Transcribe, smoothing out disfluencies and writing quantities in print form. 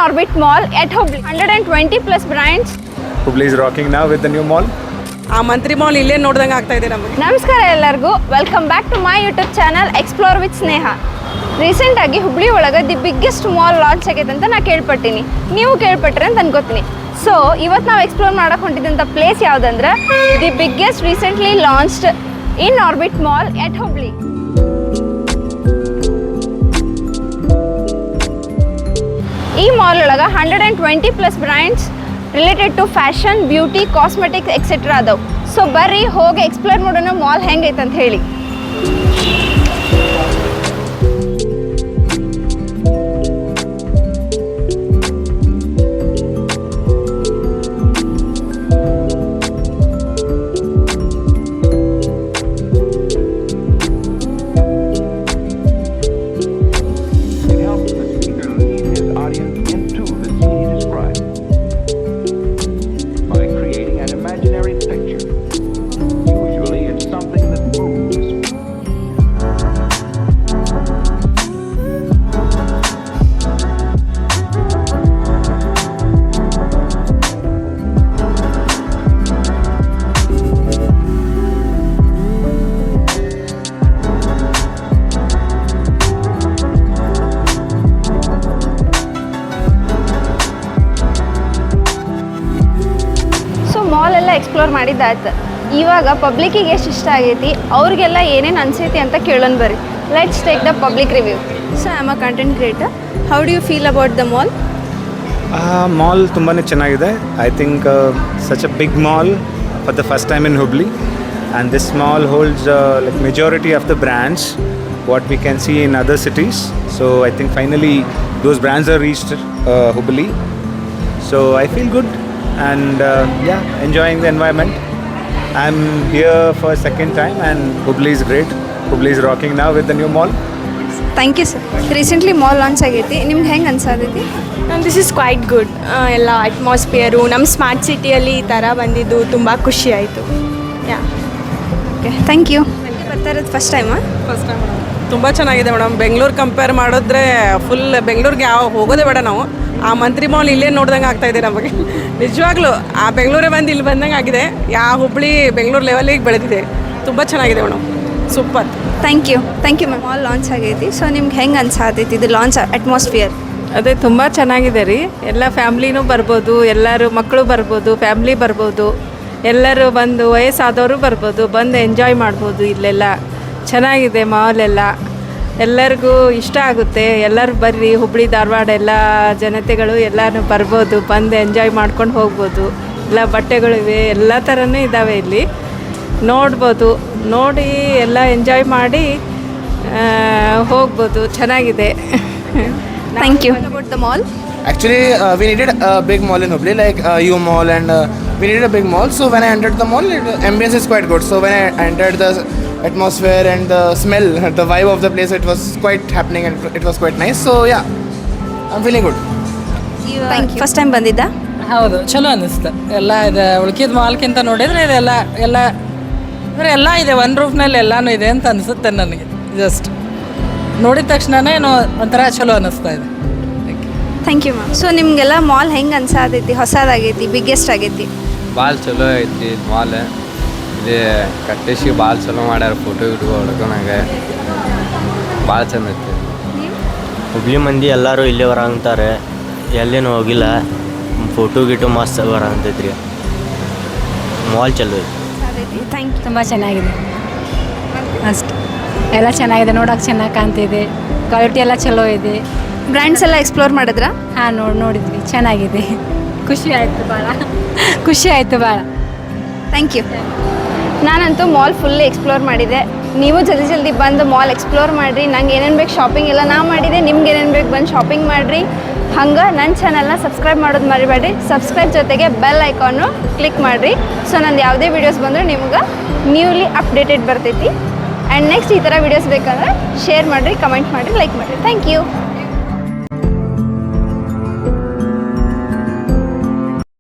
Orbit Mall at Hubli. 120 plus brands. Hubli is rocking now with the new mall. ಆ ಮಂತ್ರಿ mall ಇಲ್ಲೇ ನೋಡ್ದಂಗೆ ಆಗ್ತಾ ಇದೆ ನಮಗೆ. ನಮಸ್ಕಾರ ಎಲ್ಲರಿಗೂ, welcome back to my YouTube channel explore with Sneha. ರೀಸೆಂಟಾಗಿ ಹುಬ್ಳಿ ಒಳಗೆ ದಿ ಬಿಗ್ಗೆಸ್ಟ್ ಮಾಲ್ ಲಾಂಚ್ ಆಗೈತೆ ಅಂತ ನಾ ಕೇಳ್ಪಟ್ಟೀನಿ, ನೀವು ಕೇಳ್ಪಟ್ರಿ ಅಂತ ಅನ್ಕೋತೀನಿ. ಸೊ ಇವತ್ತು ನಾವು ಎಕ್ಸ್ಪ್ಲೋರ್ ಮಾಡಕ್ಕೆ ಹೊಂಟಿದ್ದಂಥ ಪ್ಲೇಸ್ ಯಾವುದಂದ್ರೆ the biggest recently launched in orbit mall at Hubli. ಈ ಮಾಲ್ ಒಳಗೆ 120 plus brands related to fashion, beauty, cosmetics etcetera ಅದಾವೆ. ಸೊ ಬರ್ರಿ ಹೋಗಿ ಎಕ್ಸ್ಪ್ಲೋರ್ ಮಾಡೋಣ ಮಾಲ್ ಹೆಂಗೈತೆ ಅಂತ ಹೇಳಿ. ಮಾಲೆಲ್ಲ ಎಕ್ಸ್ಪ್ಲೋರ್ ಮಾಡಿದ್ದಾಯ್ತು. ಇವಾಗ ಪಬ್ಲಿಕ್ಕಿಗೆ ಎಷ್ಟು ಇಷ್ಟ ಆಗೈತಿ, ಅವ್ರಿಗೆಲ್ಲ ಏನೇನು ಅನಿಸೈತಿ ಅಂತ ಕೇಳೋಣ ಬರ್ರಿ. Let's take the public review. So I am a content creator. How do you feel about the mall? Mall ತುಂಬಾ ಚೆನ್ನಾಗಿದೆ. I think such a big mall for the first time in Hubli, and this mall holds like majority of the brands what we can see in other cities. So I think finally those brands are reached Hubli. So I feel good and enjoying the environment. I'm here for a second time and Hubli is great. Hubli is rocking now with the new mall. Thank you sir. Recently mall launch ಆಗೈತಿ, ನಿಮ್ಗೆ ಹೆಂಗೆ ಅನ್ಸಾದೈತಿ? This is quite good. ಎಲ್ಲ atmosphere ನಮ್ಮ smart ಸಿಟಿಯಲ್ಲಿ ಈ ಥರ ಬಂದಿದ್ದು ತುಂಬ ಖುಷಿ ಆಯಿತು. Yeah okay, thank you. ಬರ್ತಾ ಇರೋದು ಫಸ್ಟ್ ಟೈಮಾ? First time madam. ತುಂಬ ಚೆನ್ನಾಗಿದೆ ಮೇಡಮ್. ಬೆಂಗಳೂರು ಕಂಪೇರ್ ಮಾಡಿದ್ರೆ ಫುಲ್ ಬೆಂಗಳೂರಿಗೆ ಹೋಗೋದೇ ಬೇಡ ನಾವು. ಆ ಮಂತ್ರಿ ಮಾಲ್ ಇಲ್ಲೇ ನೋಡ್ದಂಗೆ ಆಗ್ತಾಯಿದೆ ನಮಗೆ ನಿಜವಾಗ್ಲೂ. ಆ ಬೆಂಗಳೂರೇ ಬಂದು ಇಲ್ಲಿ ಬಂದಂಗೆ ಆಗಿದೆ. ಹುಬ್ಳಿ ಬೆಂಗಳೂರು ಲೆವೆಲಿಗೆ ಬೆಳೆದಿದೆ. ತುಂಬ ಚೆನ್ನಾಗಿದೆ madam, super. Thank you ma'am. Mall launch ಆಗೈತಿ, ಸೊ ನಿಮ್ಗೆ ಹೆಂಗೆ ಅನ್ಸಾತೈತಿ ಇದು ಲಾಂಚ್ ಅಟ್ಮಾಸ್ಫಿಯರ್? ಅದೇ ತುಂಬ ಚೆನ್ನಾಗಿದೆ ರೀ. ಎಲ್ಲ ಫ್ಯಾಮ್ಲಿನೂ ಬರ್ಬೋದು, ಎಲ್ಲರೂ ಮಕ್ಕಳು ಬರ್ಬೋದು, ಫ್ಯಾಮ್ಲಿ ಬರ್ಬೋದು, ಎಲ್ಲರೂ ಬಂದು ವಯಸ್ಸಾದವರು ಬರ್ಬೋದು, ಬಂದು ಎಂಜಾಯ್ ಮಾಡ್ಬೋದು. ಇಲ್ಲೆಲ್ಲ ಚೆನ್ನಾಗಿದೆ ಮಾಲೆಲ್ಲ, ಎಲ್ಲರಿಗೂ ಇಷ್ಟ ಆಗುತ್ತೆ. ಎಲ್ಲರೂ ಬರ್ರಿ, ಹುಬ್ಳಿ ಧಾರವಾಡ ಎಲ್ಲ ಜನತೆಗಳು ಎಲ್ಲರೂ ಬರ್ಬೋದು, ಬಂದು ಎಂಜಾಯ್ ಮಾಡ್ಕೊಂಡು ಹೋಗ್ಬೋದು. ಎಲ್ಲ ಬಟ್ಟೆಗಳಿವೆ, ಎಲ್ಲ ಥರನೂ ಇದ್ದಾವೆ ಇಲ್ಲಿ, ನೋಡ್ಬೋದು. ನೋಡಿ ಎಲ್ಲ ಎಂಜಾಯ್ ಮಾಡಿ ಹೋಗ್ಬೋದು, ಚೆನ್ನಾಗಿದೆ. Thank you. About the mall? Actually, we needed a big mall in Hubli, like U Mall, and we needed a big mall. So when I entered the mall, ambience is quite good. So when I entered, the atmosphere and the smell, the vibe of the place, it was quite happening and it was quite nice. So yeah, I'm feeling good. Thank you. First time ಬಂದಿದ್ದ? ಹೌದು, ಚಲೋ ಅನ್ನಿಸ್ತು. ಎಲ್ಲ ಇದೆ, ಉಳ್ಕಿದ ಮಾಲ್ಕಿಂತ ನೋಡಿದರೆ ಇದೆಲ್ಲ ಅಂದರೆ ಎಲ್ಲ ಇದೆ, ಒಂದು ರೂಫ್ನಲ್ಲಿ ಎಲ್ಲನೂ ಇದೆ ಅಂತ ಅನಿಸುತ್ತೆ ನನಗೆ. ಜಸ್ಟ್ ನೋಡಿದ ತಕ್ಷಣನೇ ಏನೋ ಒಂಥರ ಚಲೋ ಅನ್ನಿಸ್ತಾ ಇದೆ. Thank you ma'am. ಸೊ ನಿಮಗೆಲ್ಲ ಮಾಲ್ ಹೆಂಗೆ ಅನ್ಸಾದೈತಿ? ಹೊಸದಾಗೈತಿ, ಬಿಗ್ಗೆಸ್ಟ್ ಆಗೈತಿ? ಭಾಳ ಚಲೋ ಐತಿ ಮಾಲ್. ಇದು ಕಟ್ಟಿಸಿ ಭಾಳ ಚಲೋ ಮಾಡ್ಯಾರ. ಫೋಟೋ ಗಿಟೋ ಹೊಡ್ಕೊಳಂಗೆ ಭಾಳ ಚಂದ ಐತಿ. ಹುಬ್ಳಿ ಮಂದಿ ಎಲ್ಲರೂ ಇಲ್ಲೇ ಬರಂತಾರೆ, ಎಲ್ಲೇನು ಹೋಗಿಲ್ಲ. ಫೋಟೋ ಗಿಟೋ ಮಸ್ತ್ ಬರಂತೈತ್ರಿ. ಮಾಲ್ ಚಲೋ ಐತಿ. Thank you. ತುಂಬ ಚೆನ್ನಾಗಿದೆ ಅಷ್ಟು. ಎಲ್ಲ ಚೆನ್ನಾಗಿದೆ, ನೋಡೋಕೆ ಚೆನ್ನಾಗಿ ಕಾಣ್ತಿದೆ. ಕ್ವಾಲಿಟಿ ಎಲ್ಲ ಚಲೋ ಇದೆ. ಬ್ರ್ಯಾಂಡ್ಸ್ ಎಲ್ಲ ಎಕ್ಸ್ಪ್ಲೋರ್ ಮಾಡಿದ್ರಾ? ಹಾಂ, ನೋಡಿದ್ವಿ, ಚೆನ್ನಾಗಿದೆ. ಖುಷಿ ಆಯಿತು ಭಾಳ. Thank you. ನಾನಂತೂ ಮಾಲ್ ಫುಲ್ ಎಕ್ಸ್ಪ್ಲೋರ್ ಮಾಡಿದೆ. ನೀವು ಜಲ್ದಿ ಬಂದು ಮಾಲ್ ಎಕ್ಸ್ಪ್ಲೋರ್ ಮಾಡಿರಿ. ನಂಗೆ ಏನೇನು ಬೇಕು ಶಾಪಿಂಗ್ ಎಲ್ಲ ನಾ ಮಾಡಿದೆ, ನಿಮ್ಗೆ ಏನೇನು ಬೇಕು ಬಂದು ಶಾಪಿಂಗ್ ಮಾಡಿರಿ. ಹಂಗೆ ನನ್ನ ಚಾನಲ್ನ ಸಬ್ಸ್ಕ್ರೈಬ್ ಮಾಡೋದು ಮರಿಬೇಡ್ರಿ. ಸಬ್ಸ್ಕ್ರೈಬ್ ಜೊತೆಗೆ ಬೆಲ್ ಐಕಾನು ಕ್ಲಿಕ್ ಮಾಡಿರಿ. ಸೊ ನಂದು ಯಾವುದೇ ವೀಡಿಯೋಸ್ ಬಂದರೂ ನಿಮ್ಗೆ ನ್ಯೂಲಿ ಅಪ್ಡೇಟೆಡ್ ಬರ್ತೈತಿ. ಆ್ಯಂಡ್ ನೆಕ್ಸ್ಟ್ ಈ ಥರ ವೀಡಿಯೋಸ್ ಬೇಕಂದ್ರೆ ಶೇರ್ ಮಾಡಿರಿ, ಕಮೆಂಟ್ ಮಾಡಿರಿ, ಲೈಕ್ ಮಾಡಿರಿ. Thank you.